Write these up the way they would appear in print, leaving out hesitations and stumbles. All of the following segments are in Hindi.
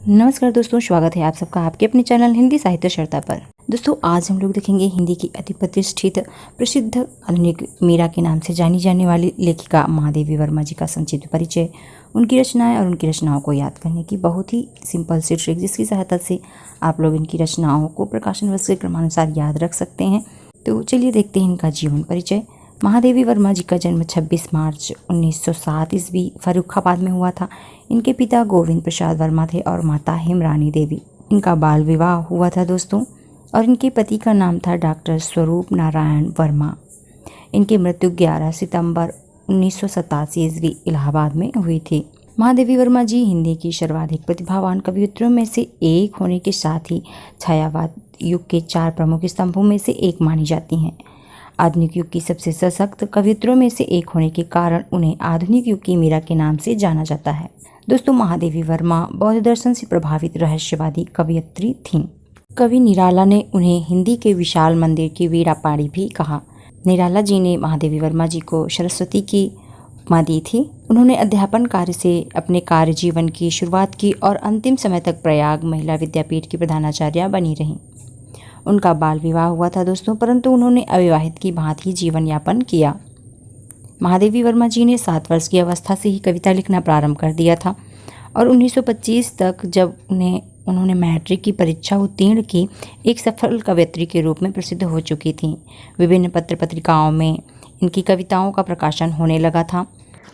नमस्कार दोस्तों, स्वागत है आप सबका आपके अपने चैनल हिंदी साहित्य चर्चा पर। दोस्तों, आज हम लोग देखेंगे हिंदी की अति प्रतिष्ठित प्रसिद्ध आधुनिक मीरा के नाम से जानी जाने वाली लेखिका महादेवी वर्मा जी का संक्षिप्त परिचय, उनकी रचनाएं और उनकी रचनाओं को याद करने की बहुत ही सिंपल सी ट्रिक, जिसकी सहायता से आप लोग इनकी रचनाओं को प्रकाशन वर्ष के क्रमानुसार याद रख सकते हैं। तो चलिए देखते हैं इनका जीवन परिचय। महादेवी वर्मा जी का जन्म 26 मार्च 1907 ईस्वी फर्रुखाबाद में हुआ था। इनके पिता गोविंद प्रसाद वर्मा थे और माता हेमरानी देवी। इनका बाल विवाह हुआ था दोस्तों, और इनके पति का नाम था डॉक्टर स्वरूप नारायण वर्मा। इनकी मृत्यु 11 सितंबर 1987 ईस्वी इलाहाबाद में हुई थी। महादेवी वर्मा जी हिंदी की सर्वाधिक प्रतिभावान कवियत्रियों में से एक होने के साथ ही छायावाद युग के 4 प्रमुख स्तंभों में से एक मानी जाती हैं। आधुनिक युग की सबसे सशक्त कवियत्रियों में से एक होने के कारण उन्हें आधुनिक युग की मीरा के नाम से जाना जाता है। दोस्तों, महादेवी वर्मा बौद्ध दर्शन से प्रभावित रहस्यवादी कवयित्री थीं। कवि निराला ने उन्हें हिंदी के विशाल मंदिर की वीणापाणी भी कहा। निराला जी ने महादेवी वर्मा जी को सरस्वती की उपमा दी थी। उन्होंने अध्यापन कार्य से अपने कार्य जीवन की शुरुआत की और अंतिम समय तक प्रयाग महिला विद्यापीठ की प्रधानाचार्य बनी रहीं। उनका बाल विवाह हुआ था दोस्तों, परंतु उन्होंने अविवाहित की भांति जीवन यापन किया। महादेवी वर्मा जी ने 7 वर्ष की अवस्था से ही कविता लिखना प्रारंभ कर दिया था और 1925 तक जब उन्होंने मैट्रिक की परीक्षा उत्तीर्ण की, एक सफल कवयित्री के रूप में प्रसिद्ध हो चुकी थीं। विभिन्न पत्र पत्रिकाओं में इनकी कविताओं का प्रकाशन होने लगा था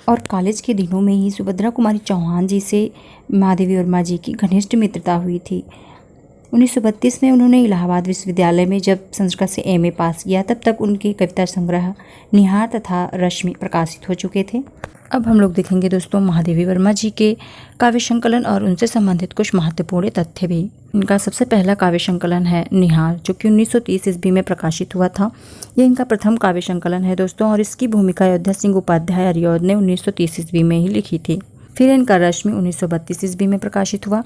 और कॉलेज के दिनों में ही सुभद्रा कुमारी चौहान जी से महादेवी वर्मा जी की घनिष्ठ मित्रता हुई थी। 1932 में उन्होंने इलाहाबाद विश्वविद्यालय में जब संस्कृत से एमए पास किया, तब तक उनके कविता संग्रह निहार तथा रश्मि प्रकाशित हो चुके थे। अब हम लोग देखेंगे दोस्तों महादेवी वर्मा जी के काव्य संकलन और उनसे संबंधित कुछ महत्वपूर्ण तथ्य भी। इनका सबसे पहला काव्य संकलन है निहार, जो कि 1930 ईस्वी में प्रकाशित हुआ था। यह इनका प्रथम काव्य संकलन है दोस्तों, और इसकी भूमिका अयोध्या सिंह उपाध्याय अरियौद ने 1930 ईस्वी में ही लिखी थी। फिर इनका रश्मि 1932 ईस्वी में प्रकाशित हुआ।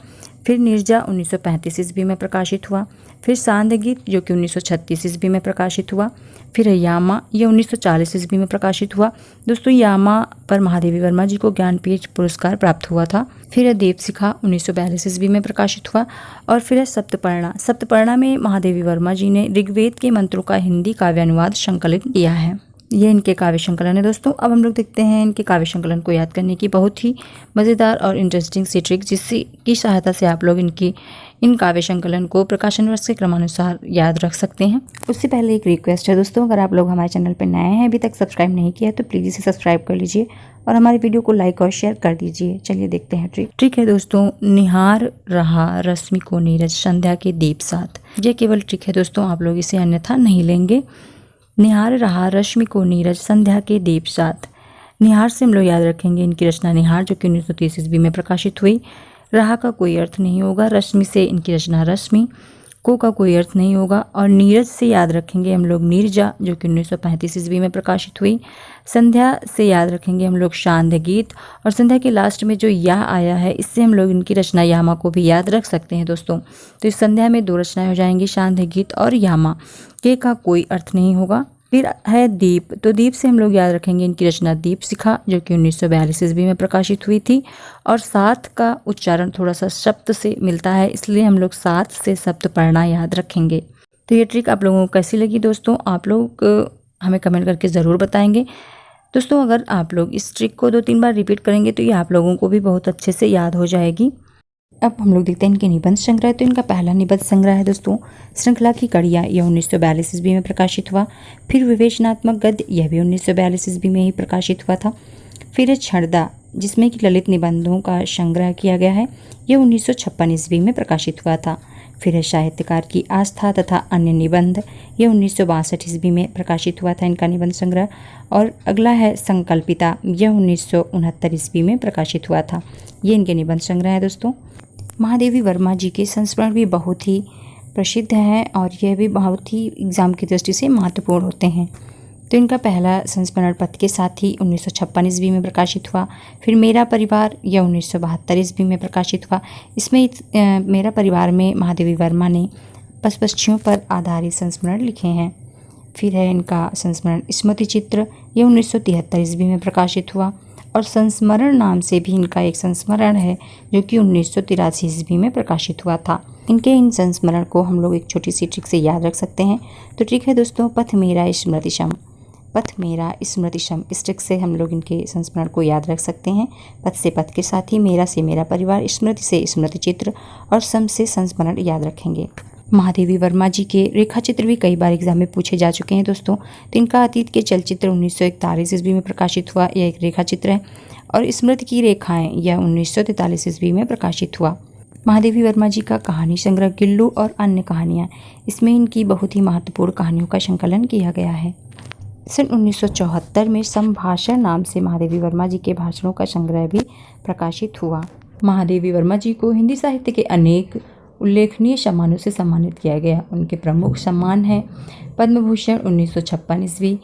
फिर निर्जा 1935 ईस्वी में प्रकाशित हुआ। फिर सांध्य गीत, जो कि 1936 ईस्वी में प्रकाशित हुआ। फिर यामा, ये 1940 ईस्वी में प्रकाशित हुआ। दोस्तों, यामा पर महादेवी वर्मा जी को ज्ञानपीठ पुरस्कार प्राप्त हुआ था। फिर दीपशिखा 1942 ईस्वी में प्रकाशित हुआ। और फिर सप्तपर्णा। सप्तपर्णा में महादेवी वर्मा जी ने ऋग्वेद के मंत्रों का हिंदी काव्यानुवाद संकलित किया है। ये इनके काव्य संकलन है दोस्तों। अब हम लोग देखते हैं इनके काव्य संकलन को याद करने की बहुत ही मज़ेदार और इंटरेस्टिंग सी ट्रिक, जिसकी सहायता से आप लोग इन काव्य संकलन को प्रकाशन वर्ष के क्रमानुसार याद रख सकते हैं। उससे पहले एक रिक्वेस्ट है दोस्तों, अगर आप लोग हमारे चैनल पर नए हैं, अभी तक सब्सक्राइब नहीं किया है, तो प्लीज़ इसे सब्सक्राइब कर लीजिए और हमारी वीडियो को लाइक और शेयर कर दीजिए। चलिए देखते हैं ट्रिक है दोस्तों। निहार रहा रश्मि को नीरज संध्या के दीप साथ। ये केवल ट्रिक है दोस्तों, आप लोग इसे अन्यथा नहीं लेंगे। निहार रहा रश्मि को नीरज संध्या के दीप साथ। निहार से हम लोग याद रखेंगे इनकी रचना निहार, जो कि 1930 ईस्वी में प्रकाशित हुई। रहा का कोई अर्थ नहीं होगा। रश्मि से इनकी रचना रश्मि, को का कोई अर्थ नहीं होगा। और नीरज से याद रखेंगे हम लोग नीरजा, जो कि 1935 ईस्वी में प्रकाशित हुई। संध्या से याद रखेंगे हम लोग सांध्य गीत, और संध्या के लास्ट में जो या आया है, इससे हम लोग इनकी रचना यामा को भी याद रख सकते हैं दोस्तों। तो इस संध्या में 2 रचनाएं हो जाएंगी, सांध्य गीत और यामा। के का कोई अर्थ नहीं होगा। फिर है दीप, तो दीप से हम लोग याद रखेंगे इनकी रचना दीपशिखा, जो कि 1942 ईस्वी में प्रकाशित हुई थी। और 7 का उच्चारण थोड़ा सा सप्त से मिलता है, इसलिए हम लोग 7 से सप्तपर्णा याद रखेंगे। तो ये ट्रिक आप लोगों को कैसी लगी दोस्तों, आप लोग हमें कमेंट करके ज़रूर बताएंगे। दोस्तों, अगर आप लोग इस ट्रिक को 2-3 बार रिपीट करेंगे तो ये आप लोगों को भी बहुत अच्छे से याद हो जाएगी। अब हम लोग देखते हैं इनके निबंध संग्रह। तो इनका पहला निबंध संग्रह है दोस्तों श्रृंखला की कड़ियाँ, यह 1942 ईस्वी में प्रकाशित हुआ। फिर विवेचनात्मक गद्य, यह भी 1942 ईस्वी में ही प्रकाशित हुआ था। फिर छड़दा, जिसमें कि ललित निबंधों का संग्रह किया गया है, यह 1956 ईस्वी में प्रकाशित हुआ था। फिर है साहित्यकार की आस्था तथा अन्य निबंध, यह 1962 ईस्वी में प्रकाशित हुआ था इनका निबंध संग्रह। और अगला है संकल्पिता, यह 1969 ईस्वी में प्रकाशित हुआ था। ये इनके निबंध संग्रह है दोस्तों। महादेवी वर्मा जी के संस्मरण भी बहुत ही प्रसिद्ध हैं और यह भी बहुत ही एग्ज़ाम की दृष्टि से महत्वपूर्ण होते हैं। तो इनका पहला संस्मरण पत्र के साथ ही 1956 ईस्वी में प्रकाशित हुआ। फिर मेरा परिवार, यह 1972 ईस्वी में प्रकाशित हुआ। इसमें मेरा परिवार में महादेवी वर्मा ने पशु पक्षियों पर आधारित संस्मरण लिखे हैं। फिर है इनका संस्मरण स्मृति चित्र, यह 1973 ईस्वी में प्रकाशित हुआ। और संस्मरण नाम से भी इनका एक संस्मरण है जो कि 1983 ईस्वी में प्रकाशित हुआ था। इनके इन संस्मरण को हम लोग एक छोटी सी ट्रिक से याद रख सकते हैं। तो ट्रिक है दोस्तों, पथ मेरा स्मृतिशम। पथ मेरा स्मृतिशम, इस ट्रिक से हम लोग इनके संस्मरण को याद रख सकते हैं। पथ से पथ के साथी, मेरा से मेरा परिवार, स्मृति से स्मृति चित्र और सम से संस्मरण याद रखेंगे। महादेवी वर्मा जी के रेखा चित्र भी कई बार एग्जाम में पूछे जा चुके हैं दोस्तों। तो इनका अतीत के चलचित्र 1941 ईस्वी में प्रकाशित हुआ, यह एक रेखा चित्र है। और स्मृति की रेखाएं यह 1943 ईस्वी में प्रकाशित हुआ। महादेवी वर्मा जी का कहानी संग्रह गिल्लू और अन्य कहानियाँ, इसमें इनकी बहुत ही महत्वपूर्ण कहानियों का संकलन किया गया है। सन 1974 में संभाषण नाम से महादेवी वर्मा जी के भाषणों का संग्रह भी प्रकाशित हुआ। महादेवी वर्मा जी को हिंदी साहित्य के अनेक उल्लेखनीय सम्मानों से सम्मानित किया गया। उनके प्रमुख सम्मान हैं पद्म भूषण 1956 ईस्वी,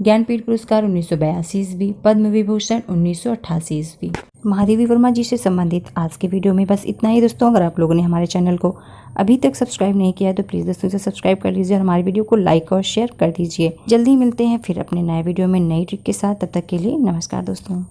ज्ञानपीठ पुरस्कार 1982 ईस्वी, पद्म विभूषण 1988 ईस्वी। महादेवी वर्मा जी से संबंधित आज के वीडियो में बस इतना ही दोस्तों। अगर आप लोगों ने हमारे चैनल को अभी तक सब्सक्राइब नहीं किया है तो प्लीज़ दोस्तों इसे सब्सक्राइब कर लीजिए और हमारे वीडियो को लाइक और शेयर कर दीजिए। जल्दी मिलते हैं फिर अपने नए वीडियो में नई ट्रिक के साथ। तब तक के लिए नमस्कार दोस्तों।